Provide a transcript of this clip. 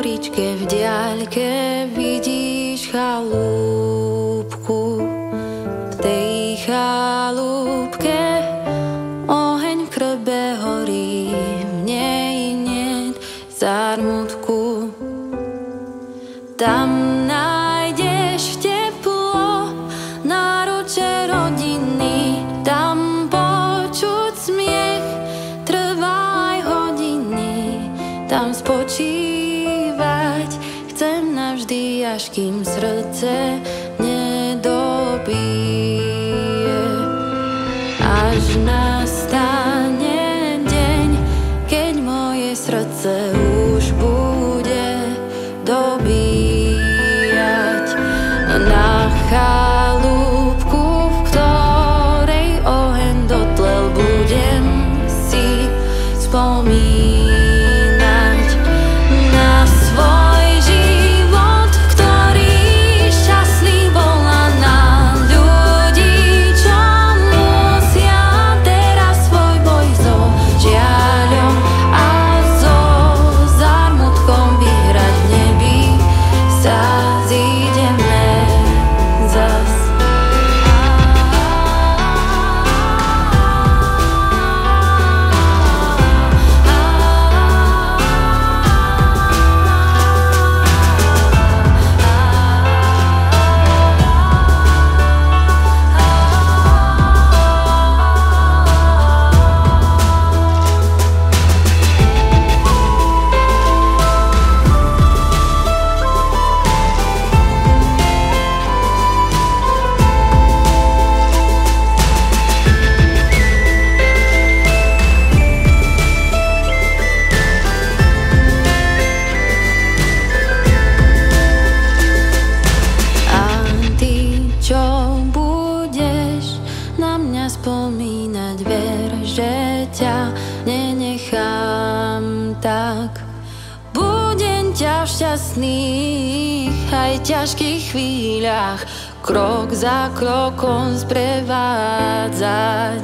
horičke v diaľke vidíš chalúbku. V tej chalúbke oheň v krbe horí, v nej niet zármutku. Tam nájdeš teplo, náruče rodiny, tam počuť smiech, trvá aj hodiny, tam spočívať chcem navždy, až kým srdce nedobije. Až nastane deň, keď moje srdce už bude dobíjať na chalúbku, v ktorej oheň dotlel, budem si spomínať na svoj život, ktorý šťastný bol, a na ľudí, čo musia teraz svoj boj so žiaľom a so zármutkom vyhrať. V nebi sa zídeme zas. Spomínať, ver, že ťa nenechám tak. Budem ťa v šťastných aj ťažkých chvíľach krok za krokom sprevádzať.